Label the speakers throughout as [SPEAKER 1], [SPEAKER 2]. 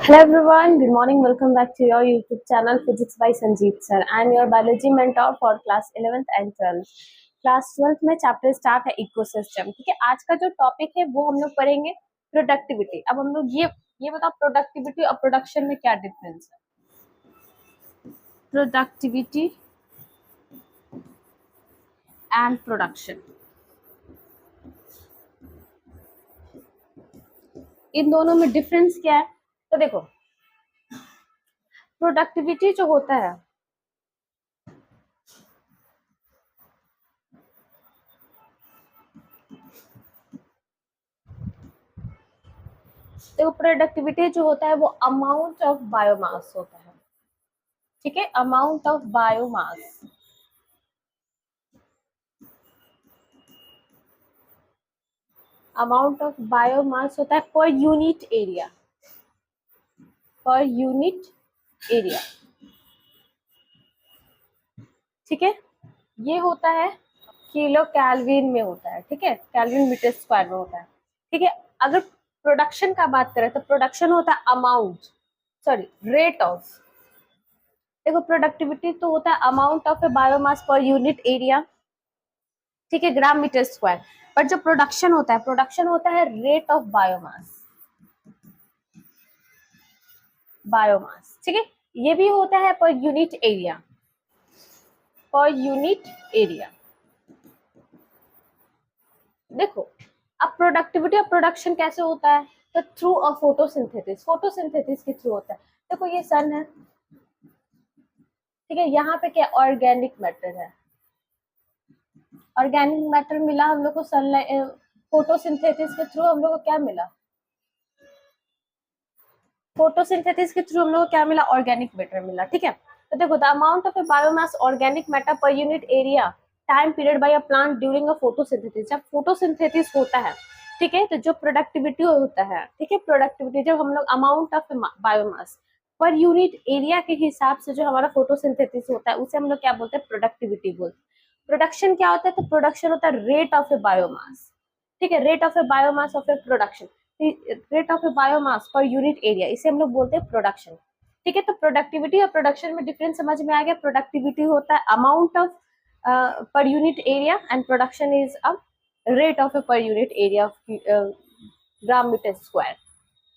[SPEAKER 1] Hello everyone, good morning. Welcome back to your YouTube channel Physics by Sanjeev sir. I am your biology mentor for class 11th and 12th. Class 12th में chapter start है ecosystem. ठीक है, आज का जो topic है वो हम लोग पढ़ेंगे प्रोडक्टिविटी. अब हम लोग ये बताओ प्रोडक्टिविटी और प्रोडक्शन में क्या डिफरेंस है. प्रोडक्टिविटी एंड प्रोडक्शन, इन दोनों में डिफरेंस क्या है. तो देखो, प्रोडक्टिविटी जो होता है तो प्रोडक्टिविटी जो होता है वो अमाउंट ऑफ बायोमास होता है. ठीक है, amount of biomass. Amount of biomass होता है पर यूनिट एरिया. पर यूनिट एरिया. ठीक है, ये होता है किलो कैल्विन में होता है. ठीक है, कैल्विन मीटर स्क्वायर में होता है. ठीक है, अगर प्रोडक्शन का बात करें तो प्रोडक्शन होता है अमाउंट, सॉरी रेट ऑफ. देखो, प्रोडक्टिविटी तो होता है अमाउंट ऑफ ए बायोमास पर यूनिट एरिया. ठीक है, ग्राम मीटर स्क्वायर. पर जो प्रोडक्शन होता है रेट ऑफ बायोमास. बायोमास, ठीक है, ये भी होता है पर यूनिट एरिया. पर यूनिट एरिया. देखो, अब प्रोडक्टिविटी और प्रोडक्शन कैसे होता है, तो थ्रू अ फोटोसिंथेसिस. फोटोसिंथेसिस के थ्रू होता है. देखो, ये सन है. ठीक है, यहाँ पे क्या ऑर्गेनिक मैटर है. ऑर्गेनिक मैटर मिला हम लोग को सनलाइट. फोटोसिंथेसिस के थ्रू हम लोग को क्या मिला. फोटोसिंथेसिस के थ्रू हम लोग को क्या मिला, ऑर्गेनिक मैटर मिला. ठीक है, तो देखो, the amount of A biomass organic matter पर unit area time period by a plant during a photosynthesis. जब फोटोसिंथेसिस होता है, ठीक है, तो जो प्रोडक्टिविटी होता है, ठीक है, प्रोडक्टिविटी जब हम लोग अमाउंट ऑफ बायोमास पर यूनिट एरिया के हिसाब से जो हमारा फोटोसिंथेसिस होता है उसे हम लोग क्या बोलते हैं, प्रोडक्टिविटी बोलते हैं. प्रोडक्शन क्या होता है, तो प्रोडक्शन होता है रेट ऑफ ए बायोमास. ठीक है, rate of A biomass of A production. Rate of A biomass पर यूनिट एरिया, इसे हम लोग बोलते हैं प्रोडक्शन. ठीक है, तो प्रोडक्टिविटी और प्रोडक्शन में डिफरेंस समझ में आ गया. प्रोडक्टिविटी होता है amount of per unit area and production is a rate of a per unit area of gram metre square.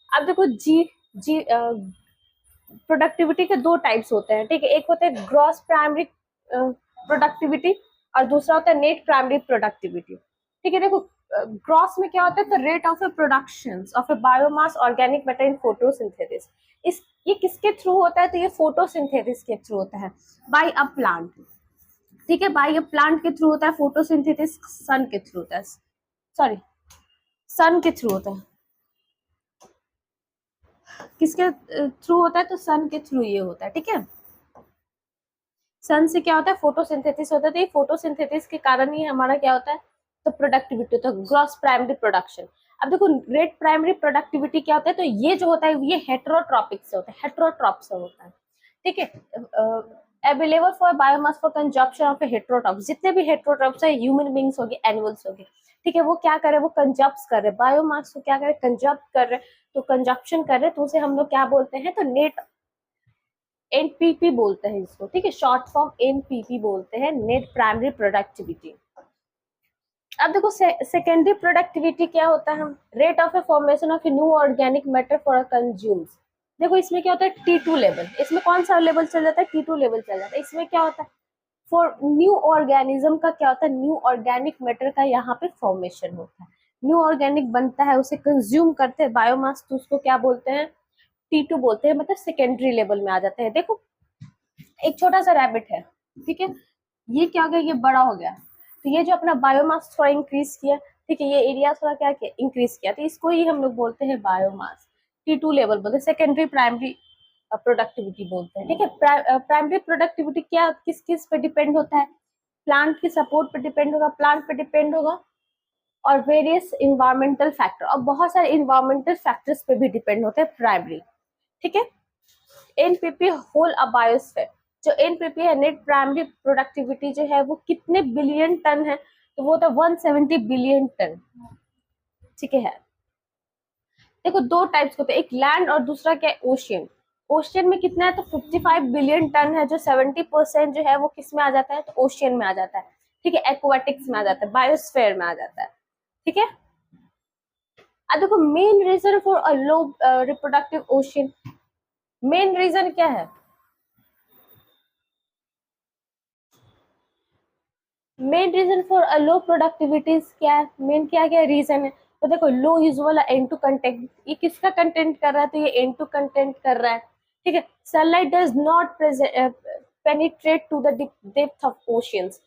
[SPEAKER 1] अब देखो, जी प्रोडक्टिविटी के दो टाइप्स होते हैं. ठीक है, एक होता है ग्रॉस प्राइमरी प्रोडक्टिविटी और दूसरा होता है नेट प्राइमरी प्रोडक्टिविटी. ठीक है, देखो, ग्रॉस में क्या होता है, तो rate of A production of A biomass organic matter in photosynthesis. इस ये किसके थ्रू होता है, तो ये फोटोसिंथेसिस के थ्रू होता है बाय अ प्लांट. ठीक है, बाय अ प्लांट के थ्रू होता है. फोटोसिंथेसिस सन के थ्रू होता है, सॉरी सन के थ्रू होता है. किसके थ्रू होता है, तो सन के थ्रू ये होता है. ठीक है, सन से क्या होता है, फोटोसिंथेसिस होता है. तो ये फोटोसिंथेसिस के कारण ही हमारा क्या होता है, तो प्रोडक्टिविटी होता है, ग्रॉस प्राइमरी प्रोडक्शन. अब देखो, रेट प्राइमरी प्रोडक्टिविटी क्या होता है, तो ये जो होता है ये हेटेरोट्रॉपिक से होता है, हेटेरोट्रॉप से होता है. ठीक है, available for biomass for consumption of a heterotroph. जितने भी हेटेरोट्रॉप्स है, ह्यूमन बींग्स हो गए, एनिमल्स हो गए, ठीक है, वो क्या कर रहे हैं, वो कंजप्ट कर रहे हैं बायोमास को. क्या कर रहे हैं, कंजप्ट कर रहे हैं. तो कंजप्शन कर रहे हैं, तो उसे हम लोग क्या बोलते हैं, तो नेट एनपीपी बोलते हैं इसको. ठीक है, शॉर्ट फॉर्म एनपीपी बोलते हैं, नेट प्राइमरी प्रोडक्टिविटी. अब देखो, सेकेंडरी प्रोडक्टिविटी क्या होता है, rate of a formation of a new organic matter for consumes. देखो, इसमें क्या होता है, T2 लेवल. इसमें कौन सा लेवल चल जाता है, T2 लेवल चल जाता है. इसमें क्या होता है, फॉर न्यू ऑर्गेनिज्म का क्या होता है, न्यू ऑर्गेनिक मैटर का यहाँ पे फॉर्मेशन होता है. न्यू ऑर्गेनिक बनता है, उसे कंज्यूम करते हैं बायोमास, तो उसको क्या बोलते हैं, T2 बोलते हैं, मतलब सेकेंडरी लेवल में आ जाते हैं. देखो, एक छोटा सा रैबिट है. ठीक है, ये क्या हो गया, ये बड़ा हो गया. तो ये जो अपना बायोमास थोड़ा इंक्रीज किया. ठीक है, ये एरिया थोड़ा क्या किया, इंक्रीज किया. तो इसको ही हम लोग बोलते हैं बायोमास. T2 लेवल बोलते हैं, सेकेंडरी प्राइमरी प्रोडक्टिविटी बोलते हैं. ठीक है, प्राइमरी प्रोडक्टिविटी क्या किस किस पे डिपेंड होता है, प्लांट की सपोर्ट पे डिपेंड होगा, प्लांट पे डिपेंड होगा, और वेरियस इन्वायरमेंटल फैक्टर, और बहुत सारे इन्वायरमेंटल फैक्टर्स पे भी डिपेंड होते हैं प्राइमरी. ठीक है, एनपीपी होल अ बायोस्फीयर. जो एनपीपी है, नेट प्राइमरी प्रोडक्टिविटी जो है वो कितने बिलियन टन है, तो वो था 170 बिलियन टन. ठीक है, देखो दो टाइप्स के होते हैं, एक लैंड और दूसरा क्या है, ओशियन। ओशियन में कितना है, तो 55 बिलियन टन है, जो 70% जो है वो किस में आ जाता है, तो ओशियन में आ जाता है, ठीक है, एक्वाटिक्स में आ जाता है, बायोस्फीयर में आ जाता है, ठीक है। अब देखो main reason for a low reproductive ocean, main reason क्या है, main reason for a low productivities क्या है, मेन क्या क्या रीजन है, तो देखो low usual N two content, ये किसका कंटेंट कर रहा है, तो ये एन टू कंटेंट कर रहा है, ठीक है। Sunlight does not penetrate to the depth of oceans,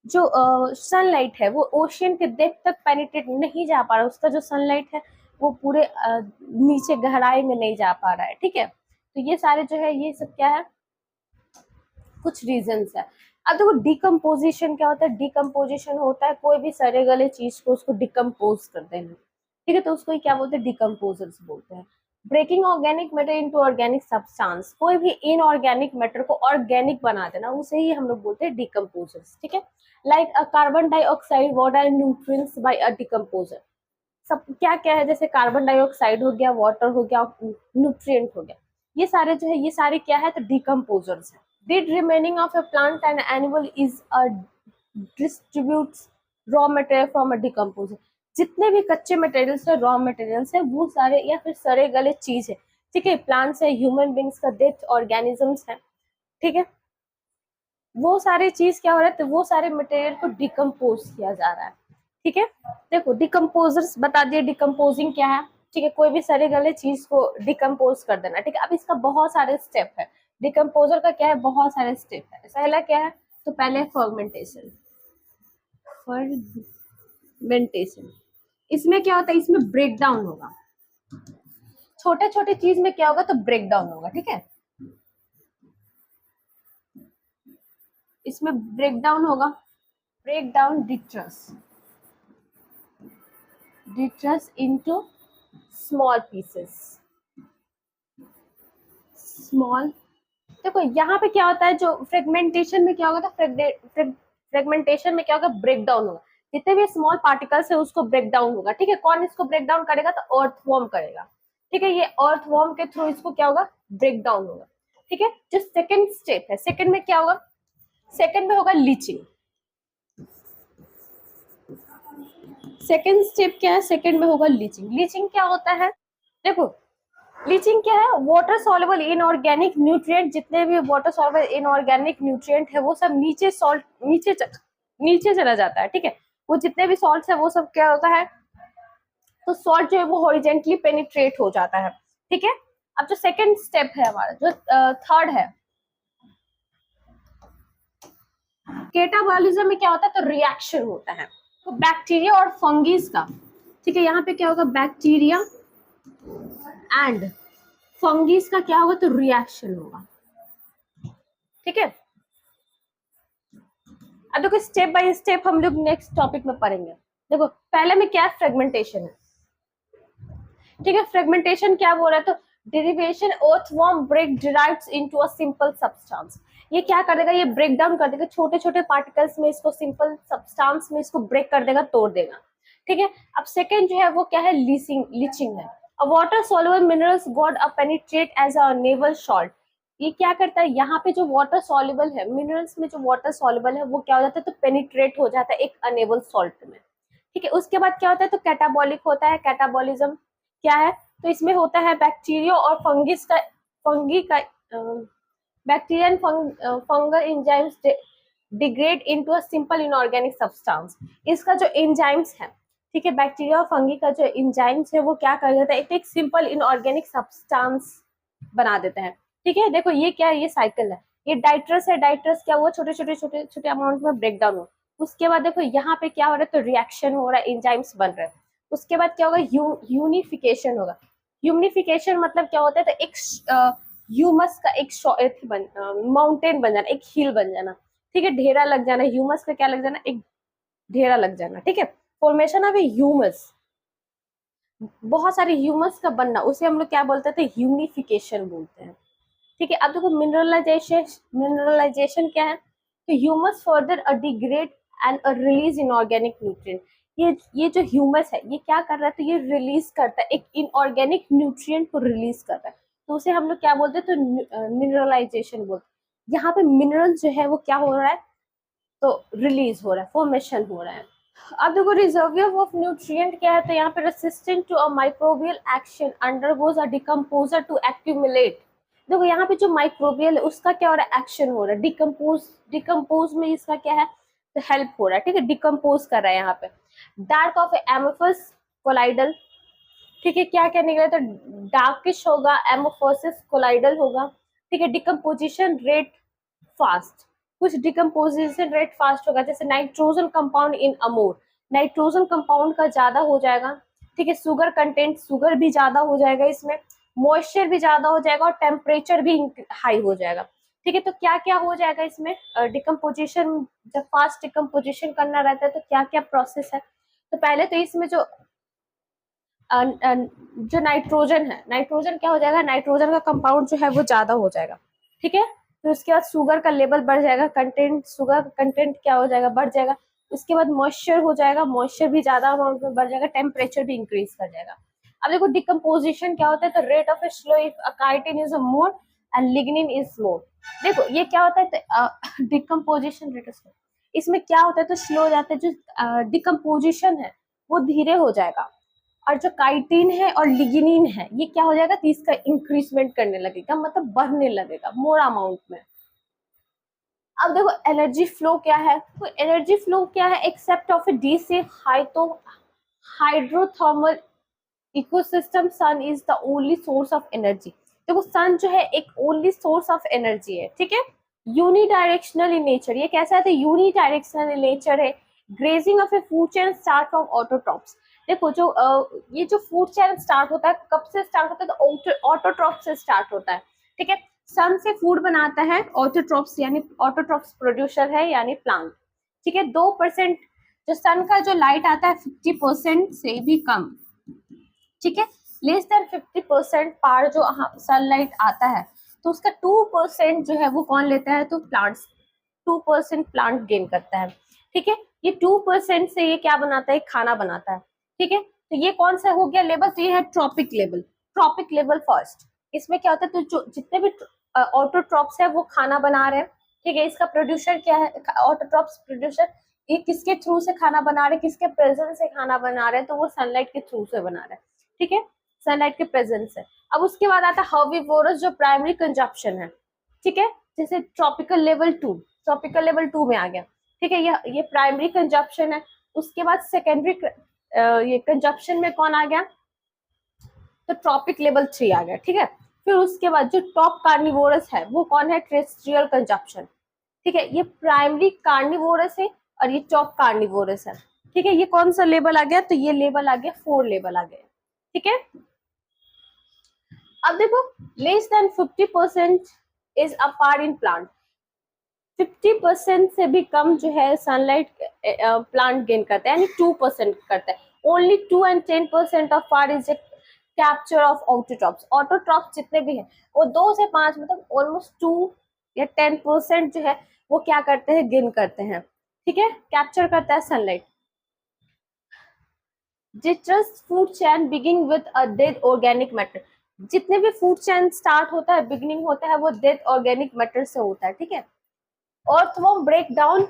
[SPEAKER 1] जो सनलाइट है वो ओशियन के डेप्थ तक पेनिट्रेट नहीं जा पा रहा, उसका जो सनलाइट है वो पूरे नीचे गहराई में नहीं जा पा रहा है, ठीक है। तो ये सारे जो है ये सब क्या है, कुछ रीजंस है। अब देखो डिकम्पोजिशन क्या होता है, डिकम्पोजिशन होता है कोई भी सड़े गले चीज को उसको डिकम्पोज कर देना, ठीक है, तो उसको ही क्या बोलते हैं, डिकम्पोजर्स बोलते हैं। Breaking organic matter into organic substance, कोई भी इनऑर्गेनिक मैटर को ऑर्गेनिक बना देना, उसे ही हम लोग बोलते हैं डिकम्पोजर्स, ठीक है। Like a carbon dioxide water nutrients by a decomposer, सब क्या क्या है, जैसे कार्बन डाइऑक्साइड हो गया, वाटर हो गया, न्यूट्रिएंट हो गया, ये सारे जो है ये सारे क्या है, तो डिकम्पोजर्स है। Did remaining of a plant and animal is a distributes raw material from a decomposer, जितने भी कच्चे मटेरियल्स है, रॉ मटेरियल्स है, वो सारे या फिर सड़े गले चीज है, ठीक है, प्लांट्स है, ह्यूमन बींग्स का डेथ ऑर्गेनिजम्स है, ठीक है, वो सारे चीज क्या हो रहा है, तो वो सारे मटेरियल को डिकम्पोज किया जा रहा है, ठीक है। देखो डिकम्पोजर्स बता दिए, डिकम्पोजिंग क्या है, ठीक है, कोई भी सड़े गले चीज को डिकम्पोज कर देना, ठीक है। अब इसका बहुत सारे स्टेप है, डिकम्पोजर का क्या है, बहुत सारे स्टेप है। पहला क्या है, तो पहले फर्मेंटेशन, फर्मेंटेशन, इसमें क्या होता है, इसमें ब्रेक डाउन होगा, छोटे छोटे चीज में क्या होगा, तो ब्रेक डाउन होगा, ठीक है, इसमें ब्रेक डाउन होगा, break down detritus into small pieces, small। देखो यहाँ पे क्या होता है, जो फ्रेगमेंटेशन में क्या होगा, फ्रेगमेंटेशन में क्या होगा, ब्रेक डाउन होगा, जितने भी स्मॉल पार्टिकल्स है उसको ब्रेक डाउन होगा, ठीक है। कौन इसको ब्रेक डाउन करेगा, तो अर्थवॉर्म करेगा, ठीक है, ये अर्थवॉर्म के थ्रू इसको क्या होगा, ब्रेक डाउन होगा, ठीक है। जो सेकंड स्टेप है, सेकंड में क्या होगा, सेकंड में होगा लीचिंग, सेकंड स्टेप क्या है, सेकंड में होगा लीचिंग। लीचिंग क्या होता है, देखो लीचिंग क्या है, वाटर सॉल्युबल इनऑर्गेनिक न्यूट्रिएंट, जितने भी वाटर सॉल्युबल इनऑर्गेनिक न्यूट्रिएंट है वो सब नीचे सॉल्ट नीचे चला जाता है, ठीक है, वो जितने भी सॉल्ट है वो सब क्या होता है, तो सॉल्ट जो है वो हॉरिजेंटली पेनिट्रेट हो जाता है, ठीक है। अब जो सेकंड स्टेप है हमारा, जो थर्ड है, कैटाबॉलिज्म में क्या होता है, तो रिएक्शन होता है, तो बैक्टीरिया और फंगीज का, ठीक है, यहाँ पे क्या होगा, बैक्टीरिया एंड फंगीज का क्या होगा, तो रिएक्शन होगा, ठीक है। अब देखो स्टेप बाय स्टेप हम लोग नेक्स्ट टॉपिक में पढ़ेंगे। देखो पहले में क्या फ्रेगमेंटेशन है, ठीक है, फ्रेगमेंटेशन क्या बोल रहा है, तो derivation earthworm break derives into a simple substance, ये क्या कर देगा, ये ब्रेक डाउन कर देगा छोटे छोटे पार्टिकल्स में, इसको सिंपल सब्सटेंस में इसको ब्रेक कर देगा, तोड़ देगा, ठीक है। अब सेकंड जो है वो क्या है, लीचिंग है। A water soluble minerals got a penetrate as a naval salt, ये क्या करता है, यहाँ पे जो वाटर सॉल्युबल है, मिनरल्स में जो वाटर सॉल्युबल है वो क्या हो जाता है, तो पेनिट्रेट हो जाता है एक अनेबल सॉल्ट में, ठीक है। उसके बाद क्या होता है, तो कैटाबॉलिक होता है, कैटाबॉलिज्म क्या है, तो इसमें होता है बैक्टीरिया और फंगी का bacteria and fungal enzymes degrade into a simple inorganic substance, इसका जो एंजाइम्स है, ठीक है, बैक्टीरिया और फंगी का जो एंजाइम्स है वो क्या कर देता है, एक सिंपल इनऑर्गेनिक सब्सटेंस बना देता है, ठीक है। देखो ये क्या है, ये साइकिल है, ये डाइट्रस है, डाइट्रस क्या हुआ, छोटे अमाउंट में ब्रेक डाउन हो, उसके बाद देखो यहाँ पे क्या हो रहा है, तो रिएक्शन हो रहा है, एंजाइम्स बन रहे हैं, उसके बाद क्या होगा, यूनिफिकेशन होगा। यूनिफिकेशन मतलब क्या होता है, तो एक ह्यूमस का एक माउंटेन बन जाना, एक हिल बन जाना, ठीक है, ढेरा लग जाना, ह्यूमस का क्या लग जाना, एक ढेरा लग जाना, ठीक है, फॉर्मेशन ऑफ ए ह्यूमस, बहुत सारे ह्यूमस का बनना, उसे हम लोग क्या बोलते थे, ह्यूमिफिकेशन बोलते हैं, ठीक है। अब देखो मिनरलाइजेशन क्या है, तो humus further degrade and release inorganic nutrient, ये जो ह्यूमस है ये क्या कर रहा है, तो ये रिलीज करता है, एक इनऑर्गेनिक न्यूट्रिएंट को रिलीज कर रहा है, तो उसे हम लोग क्या बोलते हैं, तो मिनरलाइजेशन बोलते हैं। यहाँ पे मिनरल जो है वो क्या हो रहा है, तो रिलीज हो रहा है, फॉर्मेशन हो रहा है। अब देखो रिजर्वियर ऑफ न्यूट्रिएंट क्या है, तो यहाँ पे resistant to a microbial action undergoes a decomposer to accumulate. देखो यहाँ पे जो माइक्रोबियल है उसका क्या हो रहा है, एक्शन हो रहा है, डिकम्पोज में इसका क्या है, तो हेल्प हो रहा है, ठीक है, डिकम्पोज कर रहा है यहाँ पे। डार्क ऑफ एमोफस कोलाइडल, ठीक है, क्या क्या निकला, तो डार्किश होगा, एमोफोसिस कोलाइडल होगा, ठीक है। डिकम्पोजिशन रेट फास्ट, कुछ डिकम्पोजिशन रेट फास्ट होगा, जैसे नाइट्रोजन कंपाउंड इन अमोर, नाइट्रोजन कंपाउंड का ज्यादा हो जाएगा, ठीक है। शुगर कंटेंट, शुगर भी ज्यादा हो जाएगा इसमें, मॉइस्चर भी ज्यादा हो जाएगा और टेम्परेचर भी हाई हो जाएगा, ठीक है। तो क्या क्या हो जाएगा इसमें, डिकम्पोजिशन, जब फास्ट डिकम्पोजिशन करना रहता है तो क्या क्या प्रोसेस है, तो पहले तो इसमें जो नाइट्रोजन है, नाइट्रोजन क्या हो जाएगा, नाइट्रोजन का कंपाउंड जो है वो ज्यादा हो जाएगा, ठीक है। फिर उसके बाद शुगर का लेवल बढ़ जाएगा, कंटेंट, शुगर का कंटेंट क्या हो जाएगा, बढ़ जाएगा। उसके बाद मॉइस्चर हो जाएगा, मॉइस्चर भी ज्यादा अमाउंट में बढ़ जाएगा, टेम्परेचर भी इंक्रीज कर जाएगा। अब देखो डिकम्पोजिशन क्या होता है, तो rate of slow if chitin is more and lignin is more. देखो ये क्या होता है, तो डिकम्पोजिशन रेट ऑफ, इसमें क्या होता है, तो स्लो हो जाता है, जो डिकम्पोजिशन है वो धीरे हो जाएगा, और जो काइटिन है और लिग्निन है ये क्या हो जाएगा, तो इसका इंक्रीजमेंट करने लगेगा, मतलब बढ़ने लगेगा मोर अमाउंट में। अब देखो एनर्जी फ्लो क्या है, तो एनर्जी फ्लो क्या है, एक्सेप्ट ऑफ ए डी से हाई, तो hydrothermal ecosystem sun is the only source of energy. देखो सन जो है एक ओनली सोर्स ऑफ एनर्जी है, ठीक है। यूनिडायरेक्शनल इन नेचर, ये कैसा है, तो यूनिडायरेक्शनल इन नेचर है। Grazing of A food chain start from autotrophs. देखो जो ये जो फूड चेन स्टार्ट होता है, कब से स्टार्ट होता है, तो ऑटोट्रॉप से स्टार्ट होता है, ठीक है। सन से फूड बनाता है ऑटोट्रॉप्स, यानी ऑटोट्रॉप्स प्रोड्यूसर है यानी प्लांट, ठीक है। 2% जो सन का जो लाइट आता है 50% से भी कम, ठीक है, लेस देन 50% पार जो सनलाइट आता है, तो उसका 2% जो है वो कौन लेता है, तो प्लांट्स, 2% प्लांट गेन करता है, ठीक है। ये 2% से ये क्या बनाता है, खाना बनाता है, ठीक है। तो ये कौन सा हो गया लेवल, तो ये है trophic level, trophic level first. इसमें क्या होता है, तो जो जितने भी ऑटोट्रॉप्स है वो खाना बना रहे हैं, ठीक है। इसका प्रोड्यूसर क्या है, ऑटोट्रॉप्स प्रोड्यूसर, ये किसके थ्रू से खाना बना रहे हैं, किसके प्रेजेंस से खाना बना रहे हैं, तो वो सनलाइट के थ्रू से बना रहे हैं, ठीक है, सनलाइट के प्रेजेंस से। अब उसके बाद आता है हर्बीवोरस जो प्राइमरी कंजप्शन है, ठीक है, जैसे ट्रॉपिकल लेवल 2, ट्रॉपिकल लेवल 2 में आ गया, ठीक है। ये प्राइमरी कंजप्शन है। उसके बाद सेकेंडरी ये कंजप्शन में कौन आ गया, तो ट्रॉपिक लेवल 3 आ गया, ठीक है। फिर उसके बाद जो टॉप कार्निवोरस है वो कौन है, टेरेस्ट्रियल कंजप्शन, ठीक है। ये प्राइमरी कार्निवोरस है और ये टॉप कार्निवोरस है, ठीक है। ये कौन सा लेवल आ गया, तो ये लेवल आ गया 4 लेवल आ गया, ठीक है। अब देखो less than 50% is a PAR in plant, 50% से भी कम जो है सनलाइट प्लांट गेन करता है, यानी 2% करता है। Only 2 and 10% of PAR is capture of autotrophs. Autotrophs जितने भी हैं वो 2 से 5, मतलब ऑलमोस्ट 2 या 10% जो है वो क्या करते हैं, गेन करते हैं, ठीक है, कैप्चर करता है sunlight. Detritus food chain begin with a dead organic matter, जितने भी फूड चैन स्टार्ट होता है, बिगिनिंग होता है वो डेड ऑर्गेनिक मैटर से होता है, ठीक है। Earthworm break down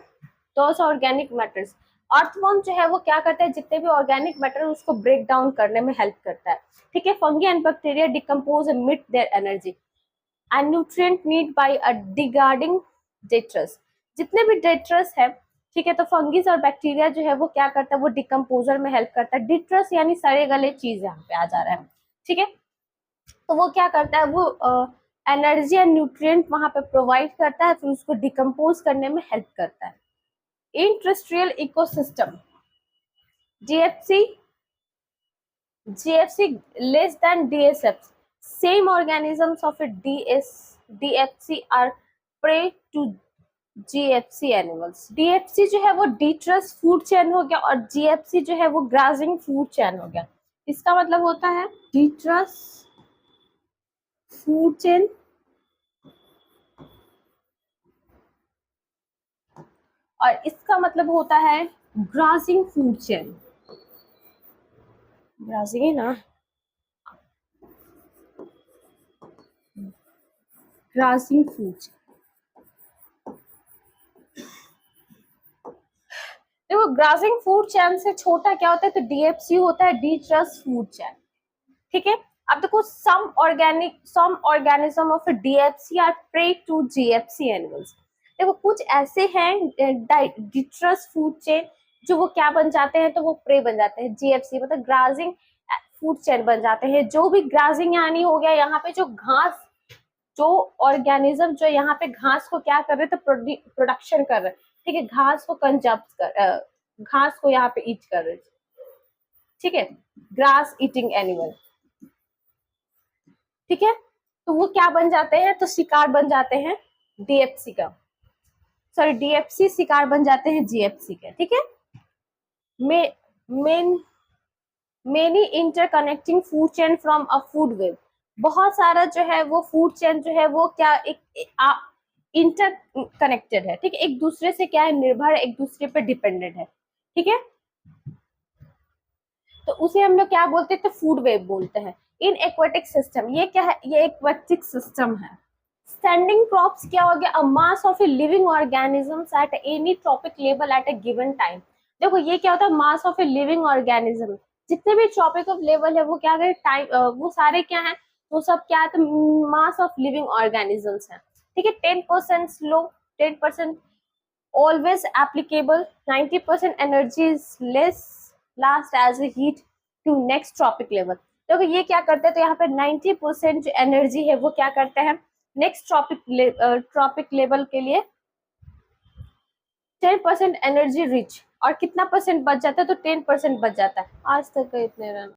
[SPEAKER 1] those organic matters, earthworm जो है वो क्या करता है, जितने भी ऑर्गेनिक मैटर उसको ब्रेक डाउन करने में हेल्प करता है, ठीक है। Fungi and bacteria decompose and meet their energy and nutrient need by a degrading detritus. जितने भी डेट्रस है, ठीक है, तो फंगीज और बैक्टीरिया जो है वो क्या करता है, वो डिकम्पोजर में हेल्प करता है। डिट्रस यानी सड़े गले चीज यहाँ पे आ जा रहा है, ठीक है। तो वो क्या करता है, वो एनर्जी एंड न्यूट्रिएंट वहां पे प्रोवाइड करता है, फिर उसको डिकम्पोज करने में हेल्प करता है। Industrial ecosystem, GFC, GFC less than DSF, same organisms of a DFC are prey to GFC animals. DFC जो है वो डिट्रस फूड चेन हो गया और जीएफसी जो है वो ग्राजिंग फूड चेन हो गया। इसका मतलब होता है डिट्रस फूड चेन और इसका मतलब होता है ग्राजिंग फूड चेन, ग्रासिंग ना, ग्रासिंग फूड। देखो ग्रासिंग फूड चैन से छोटा क्या होता है, तो डीएफसी होता है, डिट्रस फूड चैन, ठीक है। अब देखो some organism of DFC are prey to GFC animals. देखो कुछ ऐसे हैं डिट्रस फूड चेन जो वो क्या बन जाते हैं, तो वो प्रे बन जाते हैं, जीएफसी मतलब ग्रासिंग फूड चेन बन जाते हैं। जो भी ग्रासिंग यानी हो गया यहाँ पे जो घास, जो ऑर्गेनिज्म जो यहाँ पे घास को क्या कर रहे थे, प्रोडक्शन कर रहे, ठीक है, घास को घास को यहाँ पे ईट कर रहे, ठीक है, ग्रास ईटिंग एनिमल, ठीक है। तो वो क्या बन जाते हैं, तो शिकार बन जाते हैं डीएफसी का, सॉरी डीएफसी शिकार बन जाते हैं जीएफसी के, ठीक है। Main many interconnecting food chain from a food web, बहुत सारा जो है वो फूड चेन जो है वो क्या एक इंटर कनेक्टेड है, ठीक है, एक दूसरे से क्या है, निर्भर, एक दूसरे पे डिपेंडेंट है, ठीक है। तो उसे हम लोग क्या बोलते हैं, तो फूड वेब बोलते हैं। इन एक्वेटिक सिस्टम, ये क्या है, ये एक्वेटिक सिस्टम है। स्टैंडिंग क्रॉप्स क्या हो गया, a mass of a living organisms at any trophic level at a given time. देखो ये क्या होता है, mass of a living organism, जितने भी ट्रॉपिक ऑफ लेवल है वो क्या है, टाइम, वो सारे क्या है, वो सब क्या है, तो मास ऑफ लिविंग ऑर्गेनिजम्स है, ठीक है। 10% slow, 10% always applicable, 90% energy is less last as a heat to next tropic level। तो ये क्या करते हैं, तो यहाँ पे 90% जो एनर्जी है वो क्या करते हैं, नेक्स्ट ट्रॉपिक लेवल के लिए 10% एनर्जी रिच, और कितना परसेंट बच जाता है, तो 10% बच जाता है। आज तक का इतने रन।